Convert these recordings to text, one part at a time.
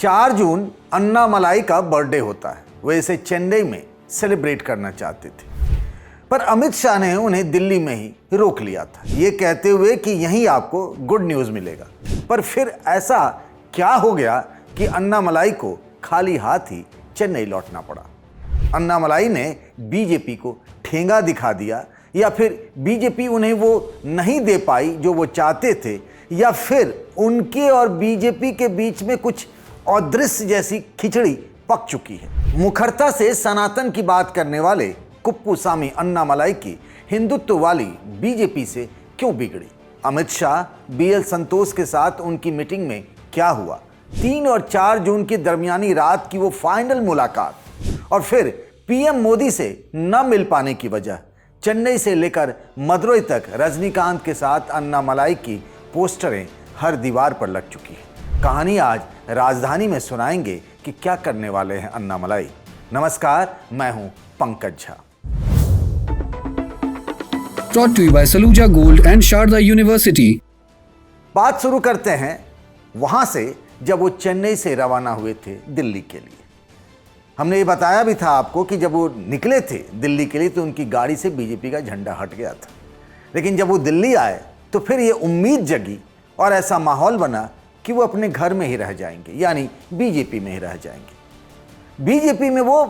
4 जून अन्नामलाई का बर्थडे होता है। वे इसे चेन्नई में सेलिब्रेट करना चाहते थे, पर अमित शाह ने उन्हें दिल्ली में ही रोक लिया था, ये कहते हुए कि यहीं आपको गुड न्यूज़ मिलेगा। पर फिर ऐसा क्या हो गया कि अन्नामलाई को खाली हाथ ही चेन्नई लौटना पड़ा। अन्नामलाई ने बीजेपी को ठेंगा दिखा दिया, या फिर बीजेपी उन्हें वो नहीं दे पाई जो वो चाहते थे, या फिर उनके और बीजेपी के बीच में कुछ अदृश्य जैसी खिचड़ी पक चुकी है। मुखरता से सनातन की बात करने वाले कुप्पुस्वामी अन्नामलाई की हिंदुत्व वाली बीजेपी से क्यों बिगड़ी? अमित शाह बीएल संतोष के साथ उनकी मीटिंग में क्या हुआ? 3 और 4 जून की दरमियानी रात की वो फाइनल मुलाकात, और फिर पीएम मोदी से न मिल पाने की वजह चेन्नई से लेकर मदुरई तक रजनीकांत के साथ अन्नामलाई की पोस्टरें हर दीवार पर लग चुकी है। कहानी आज राजधानी में सुनाएंगे कि क्या करने वाले हैं अन्नामलाई। नमस्कार, मैं हूं Pankaj Jha. Brought to you by Saluja Gold and Sharda University. बात शुरू करते हैं वहां से जब वो चेन्नई से रवाना हुए थे दिल्ली के लिए। हमने ये बताया भी था आपको कि जब वो निकले थे दिल्ली के लिए तो उनकी गाड़ी से बीजेपी का झंडा हट गया था, लेकिन जब वो दिल्ली आए तो फिर ये उम्मीद जगी और ऐसा माहौल बना कि वो अपने घर में ही रह जाएंगे, यानी बीजेपी में ही रह जाएंगे। बीजेपी में वो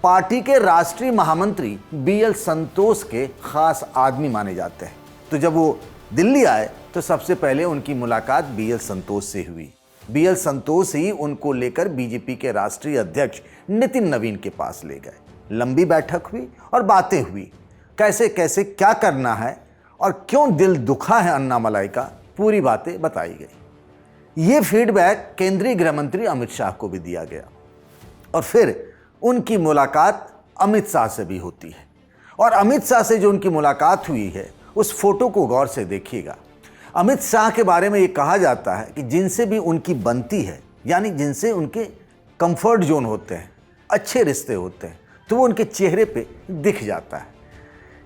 पार्टी के राष्ट्रीय महामंत्री बीएल संतोष के खास आदमी माने जाते हैं। तो जब वो दिल्ली आए तो सबसे पहले उनकी मुलाकात बीएल संतोष से हुई। बीएल संतोष ही उनको लेकर बीजेपी के राष्ट्रीय अध्यक्ष नितिन नवीन के पास ले गए। लंबी बैठक हुई और बातें हुई, कैसे कैसे क्या करना है और क्यों दिल दुखा है अन्नामलाई का, पूरी बातें बताई गई। ये फीडबैक केंद्रीय गृह मंत्री अमित शाह को भी दिया गया, और फिर उनकी मुलाकात अमित शाह से भी होती है। और अमित शाह से जो उनकी मुलाकात हुई है उस फोटो को गौर से देखिएगा। अमित शाह के बारे में ये कहा जाता है कि जिनसे भी उनकी बनती है, यानी जिनसे उनके कंफर्ट जोन होते हैं, अच्छे रिश्ते होते हैं, तो वो उनके चेहरे पे दिख जाता है।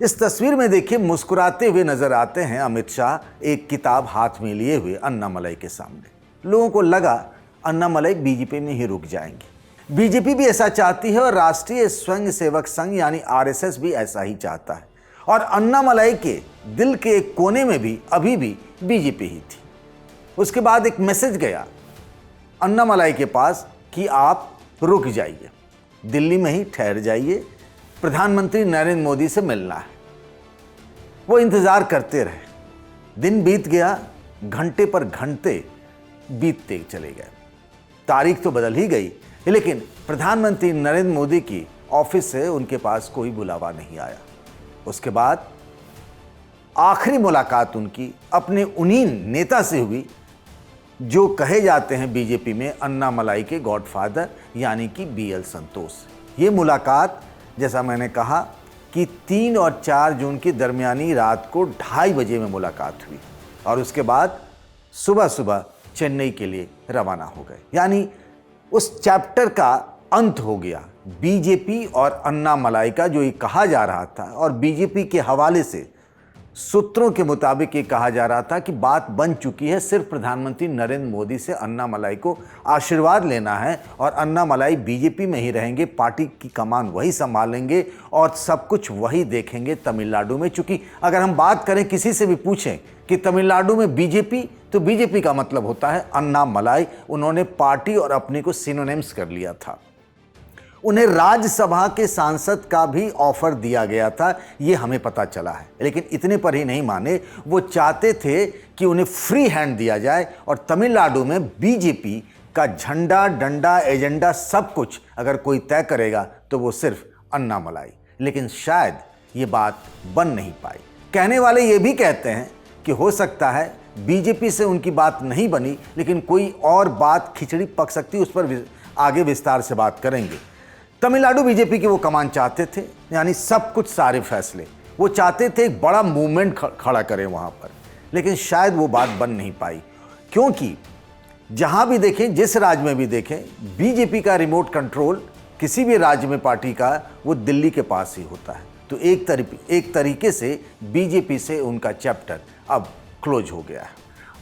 इस तस्वीर में देखिए मुस्कुराते हुए नजर आते हैं अमित शाह एक किताब हाथ में लिए हुए अन्नामलाई के सामने। लोगों को लगा अन्नामलाई बीजेपी में ही रुक जाएंगे। बीजेपी भी ऐसा चाहती है और राष्ट्रीय स्वयं सेवक संघ यानी आरएसएस भी ऐसा ही चाहता है, और अन्नामलाई के दिल के एक कोने में भी अभी भी बीजेपी ही थी। उसके बाद एक मैसेज गया अन्नामलाई के पास कि आप रुक जाइए, दिल्ली में ही ठहर जाइए, प्रधानमंत्री नरेंद्र मोदी से मिलना है। वो इंतजार करते रहे। दिन बीत गया, घंटे पर घंटे बीतते चले गए। तारीख तो बदल ही गई, लेकिन प्रधानमंत्री नरेंद्र मोदी की ऑफिस से उनके पास कोई बुलावा नहीं आया। उसके बाद आखिरी मुलाकात उनकी अपने उन्हीं नेता से हुई जो कहे जाते हैं बीजेपी में अन्नामलाई के गॉडफादर, यानी कि बीएल संतोष। ये मुलाकात, जैसा मैंने कहा कि 3 और 4 जून की दरमियानी रात को 2:30 बजे में मुलाकात हुई, और उसके बाद सुबह सुबह चेन्नई के लिए रवाना हो गए। यानी उस चैप्टर का अंत हो गया बीजेपी और अन्नामलाई का, जो ये कहा जा रहा था। और बीजेपी के हवाले से सूत्रों के मुताबिक ये कहा जा रहा था कि बात बन चुकी है, सिर्फ प्रधानमंत्री नरेंद्र मोदी से अन्नामलाई को आशीर्वाद लेना है, और अन्नामलाई बीजेपी में ही रहेंगे, पार्टी की कमान वही संभालेंगे और सब कुछ वही देखेंगे तमिलनाडु में। चूंकि अगर हम बात करें, किसी से भी पूछें कि तमिलनाडु में बीजेपी, तो बीजेपी का मतलब होता है अन्नामलाई। उन्होंने पार्टी और अपने को सिनोनिम्स कर लिया था। उन्हें राज्यसभा के सांसद का भी ऑफर दिया गया था, ये हमें पता चला है। लेकिन इतने पर ही नहीं माने, वो चाहते थे कि उन्हें फ्री हैंड दिया जाए, और तमिलनाडु में बीजेपी का झंडा, डंडा, एजेंडा सब कुछ अगर कोई तय करेगा तो वो सिर्फ अन्नामलाई। लेकिन शायद ये बात बन नहीं पाई। कहने वाले ये भी कहते हैं कि हो सकता है बीजेपी से उनकी बात नहीं बनी, लेकिन कोई और बात खिचड़ी पक सकती, उस पर आगे विस्तार से बात करेंगे। तमिलनाडु बीजेपी की वो कमान चाहते थे, यानी सब कुछ, सारे फैसले वो चाहते थे, एक बड़ा मूवमेंट खड़ा करें वहाँ पर। लेकिन शायद वो बात बन नहीं पाई, क्योंकि जहाँ भी देखें, जिस राज्य में भी देखें, बीजेपी का रिमोट कंट्रोल किसी भी राज्य में पार्टी का वो दिल्ली के पास ही होता है। तो एक तरीके से बीजेपी से उनका चैप्टर अब क्लोज हो गया है।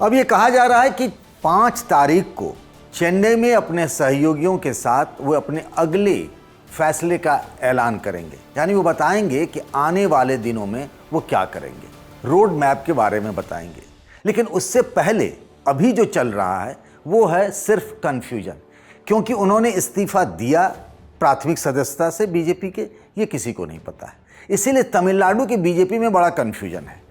अब ये कहा जा रहा है कि 5 तारीख को चेन्नई में अपने सहयोगियों के साथ वो अपने अगले फैसले का ऐलान करेंगे, यानी वो बताएंगे कि आने वाले दिनों में वो क्या करेंगे, रोड मैप के बारे में बताएंगे। लेकिन उससे पहले अभी जो चल रहा है वो है सिर्फ कन्फ्यूजन, क्योंकि उन्होंने इस्तीफा दिया प्राथमिक सदस्यता से बीजेपी के, ये किसी को नहीं पता है। इसीलिए तमिलनाडु की बीजेपी में बड़ा कन्फ्यूजन है,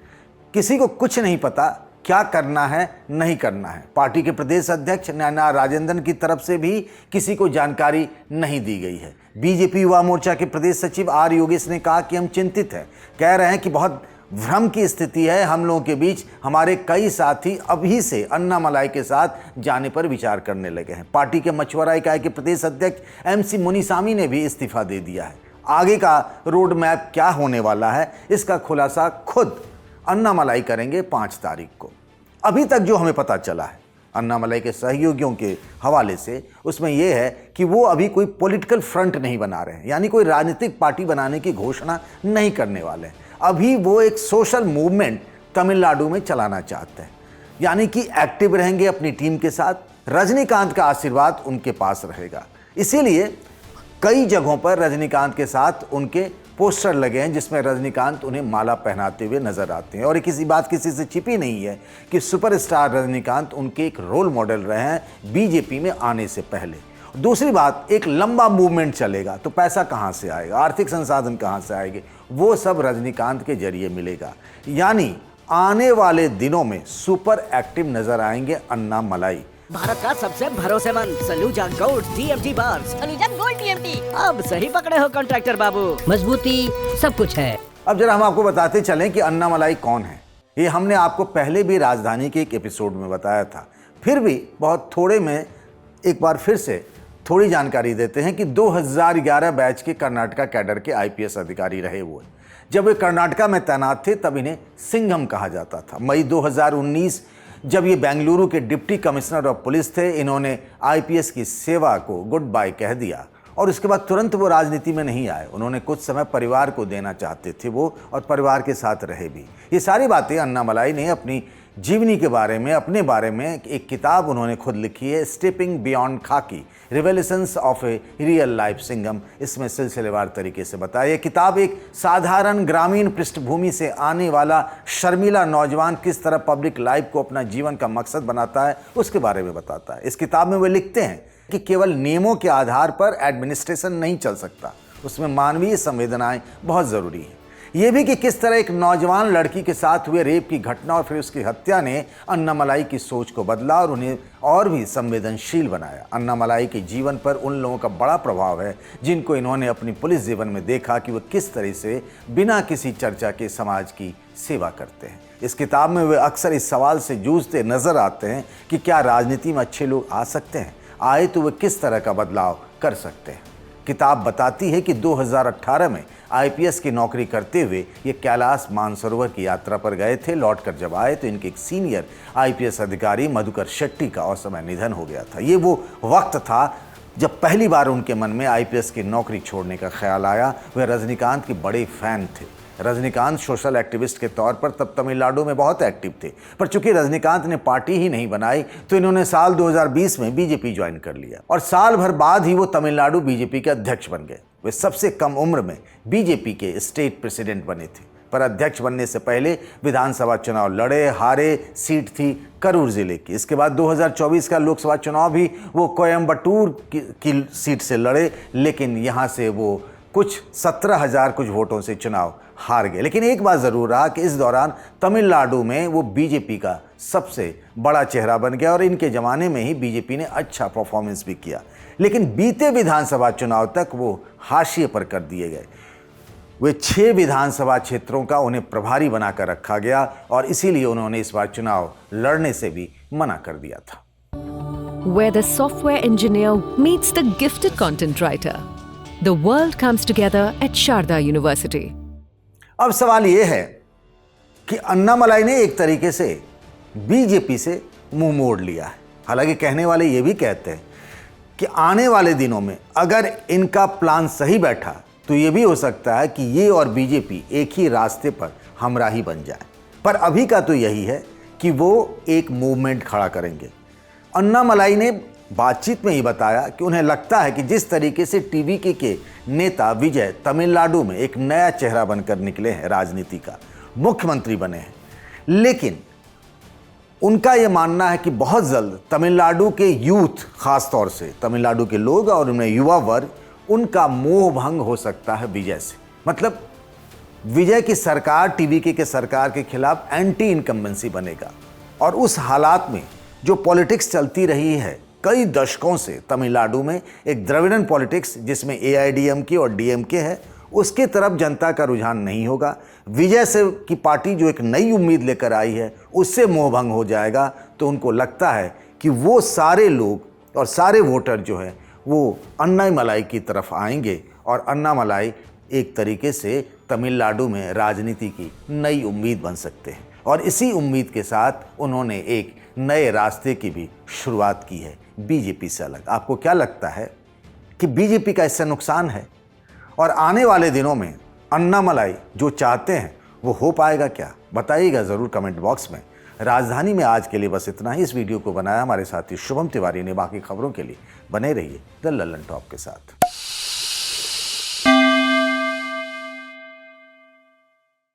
किसी को कुछ नहीं पता क्या करना है नहीं करना है। पार्टी के प्रदेश अध्यक्ष नैना राजेंद्रन की तरफ से भी किसी को जानकारी नहीं दी गई है। बीजेपी युवा मोर्चा के प्रदेश सचिव आर योगेश ने कहा कि हम चिंतित हैं, कह रहे हैं कि बहुत भ्रम की स्थिति है हम लोगों के बीच, हमारे कई साथी अभी से अन्नामलाई के साथ जाने पर विचार करने लगे हैं। पार्टी के मछुआरा इकाई के प्रदेश अध्यक्ष MC मुनिसामी ने भी इस्तीफा दे दिया है। आगे का रोड मैप क्या होने वाला है इसका खुलासा खुद अन्नामलाई करेंगे 5 तारीख को। अभी तक जो हमें पता चला है अन्नामलाई के सहयोगियों के हवाले से, उसमें यह है कि वो अभी कोई पॉलिटिकल फ्रंट नहीं बना रहे हैं, यानी कोई राजनीतिक पार्टी बनाने की घोषणा नहीं करने वाले हैं। अभी वो एक सोशल मूवमेंट तमिलनाडु में चलाना चाहते हैं, यानी कि एक्टिव रहेंगे अपनी टीम के साथ। रजनीकांत का आशीर्वाद उनके पास रहेगा, इसीलिए कई जगहों पर रजनीकांत के साथ उनके पोस्टर लगे हैं जिसमें रजनीकांत उन्हें माला पहनाते हुए नजर आते हैं। और किसी बात किसी से छिपी नहीं है कि सुपरस्टार रजनीकांत उनके एक रोल मॉडल रहे हैं बीजेपी में आने से पहले। दूसरी बात, एक लंबा मूवमेंट चलेगा तो पैसा कहाँ से आएगा, आर्थिक संसाधन कहाँ से आएंगे, वो सब रजनीकांत के जरिए मिलेगा। यानी आने वाले दिनों में सुपर एक्टिव नजर आएंगे अन्नामलाई। भारत का सबसे भरोसेमंद Saluja gold TMT bars. Saluja gold TMT। अब सही पकड़े हो कॉन्ट्रैक्टर बाबू, मजबूती सब कुछ है। अब जरा हम आपको बताते चलें कि अन्नामलाई कौन है। ये हमने आपको पहले भी राजधानी के एक एपिसोड में बताया था, फिर भी बहुत थोड़े में एक बार फिर से थोड़ी जानकारी देते हैं कि 2011 बैच के कर्नाटका कैडर के IPS अधिकारी रहे हुए। जब वे कर्नाटका में तैनात थे तब इन्हें सिंघम कहा जाता था। मई 2019 जब ये बेंगलुरु के डिप्टी कमिश्नर ऑफ पुलिस थे, इन्होंने IPS की सेवा को गुड बाय कह दिया और उसके बाद तुरंत वो राजनीति में नहीं आए। उन्होंने कुछ समय परिवार को देना चाहते थे वो, और परिवार के साथ रहे भी। ये सारी बातें अन्नामलाई ने अपनी जीवनी के बारे में, अपने बारे में एक किताब उन्होंने खुद लिखी है, stepping beyond khaki, revelations of a real life Singham. इसमें सिलसिलेवार तरीके से बताया। ये किताब एक साधारण ग्रामीण पृष्ठभूमि से आने वाला शर्मीला नौजवान किस तरह पब्लिक लाइफ को अपना जीवन का मकसद बनाता है उसके बारे में बताता है। इस किताब में वे लिखते हैं कि केवल नियमों के आधार पर एडमिनिस्ट्रेशन नहीं चल सकता, उसमें मानवीय संवेदनाएं बहुत ज़रूरी हैं। ये भी कि किस तरह एक नौजवान लड़की के साथ हुए रेप की घटना और फिर उसकी हत्या ने अन्नामलाई की सोच को बदला और उन्हें और भी संवेदनशील बनाया। अन्नामलाई के जीवन पर उन लोगों का बड़ा प्रभाव है जिनको इन्होंने अपनी पुलिस जीवन में देखा कि वो किस तरह से बिना किसी चर्चा के समाज की सेवा करते हैं। इस किताब में वे अक्सर इस सवाल से जूझते नजर आते हैं कि क्या राजनीति में अच्छे लोग आ सकते हैं, आए तो वे किस तरह का बदलाव कर सकते हैं। किताब बताती है कि 2018 में IPS की नौकरी करते हुए ये कैलाश मानसरोवर की यात्रा पर गए थे। लौटकर जब आए तो इनके एक सीनियर IPS अधिकारी मधुकर शेट्टी का असमय निधन हो गया था। ये वो वक्त था जब पहली बार उनके मन में IPS की नौकरी छोड़ने का ख्याल आया। वे रजनीकांत के बड़े फैन थे। रजनीकांत सोशल एक्टिविस्ट के तौर पर तब तमिलनाडु में बहुत एक्टिव थे, पर चूंकि रजनीकांत ने पार्टी ही नहीं बनाई तो इन्होंने साल 2020 में बीजेपी ज्वाइन कर लिया और साल भर बाद ही वो तमिलनाडु बीजेपी के अध्यक्ष बन गए। वे सबसे कम उम्र में बीजेपी के स्टेट प्रेसिडेंट बने थे, पर अध्यक्ष बनने से पहले विधानसभा चुनाव लड़े, हारे। सीट थी करूर जिले की। इसके बाद 2024 का लोकसभा चुनाव भी वो कोयम्बटूर की सीट से लड़े, लेकिन यहाँ से वो कुछ 17,000 कुछ वोटों से चुनाव हार गए। लेकिन एक बात ज़रूर रहा कि इस दौरान तमिलनाडु में वो बीजेपी का सबसे बड़ा चेहरा बन गया और इनके ज़माने में ही बीजेपी ने अच्छा परफॉर्मेंस भी किया। लेकिन बीते विधानसभा चुनाव तक वो हाशिए पर कर दिए गए। वे 6 विधानसभा क्षेत्रों का उन्हें प्रभारी बनाकर रखा गया और इसीलिए उन्होंने इस बार चुनाव लड़ने से भी मना कर दिया था। Where the software engineer meets the gifted content writer, the world comes together at Sharda University. अब सवाल ये है कि अन्नामलाई ने एक तरीके से बीजेपी से मुंह मोड़ लिया है। हालांकि कहने वाले ये भी कहते हैं कि आने वाले दिनों में अगर इनका प्लान सही बैठा तो ये भी हो सकता है कि ये और बीजेपी एक ही रास्ते पर हमराही बन जाए। पर अभी का तो यही है कि वो एक मूवमेंट खड़ा करेंगे। अन्नामलाई ने बातचीत में ही बताया कि उन्हें लगता है कि जिस तरीके से टीवीके के नेता विजय तमिलनाडु में एक नया चेहरा बनकर निकले हैं, राजनीति का मुख्यमंत्री बने हैं, लेकिन उनका यह मानना है कि बहुत जल्द तमिलनाडु के यूथ, खास तौर से तमिलनाडु के लोग और उनमें युवा वर्ग, उनका मोह भंग हो सकता है विजय से। मतलब विजय की सरकार टीवीके के सरकार के खिलाफ एंटी इनकम्बेंसी बनेगा। और उस हालात में जो पॉलिटिक्स चलती रही है कई दशकों से तमिलनाडु में, एक द्रविड़न पॉलिटिक्स जिसमें एआईडीएमके और डीएमके है, उसके तरफ जनता का रुझान नहीं होगा। विजय से की पार्टी जो एक नई उम्मीद लेकर आई है उससे मोहभंग हो जाएगा। तो उनको लगता है कि वो सारे लोग और सारे वोटर जो है वो अन्नामलाई की तरफ आएंगे और अन्नामलाई एक तरीके से तमिलनाडु में राजनीति की नई उम्मीद बन सकते हैं। और इसी उम्मीद के साथ उन्होंने एक नए रास्ते की भी शुरुआत की है बीजेपी से अलग। आपको क्या लगता है कि बीजेपी का इससे नुकसान है? और आने वाले दिनों में अन्नामलाई जो चाहते हैं वो हो पाएगा क्या? बताइएगा ज़रूर कमेंट बॉक्स में। राजधानी में आज के लिए बस इतना ही। इस वीडियो को बनाया हमारे साथी शुभम तिवारी ने। बाकी खबरों के लिए बने रहिए द लल्लन टॉप के साथ।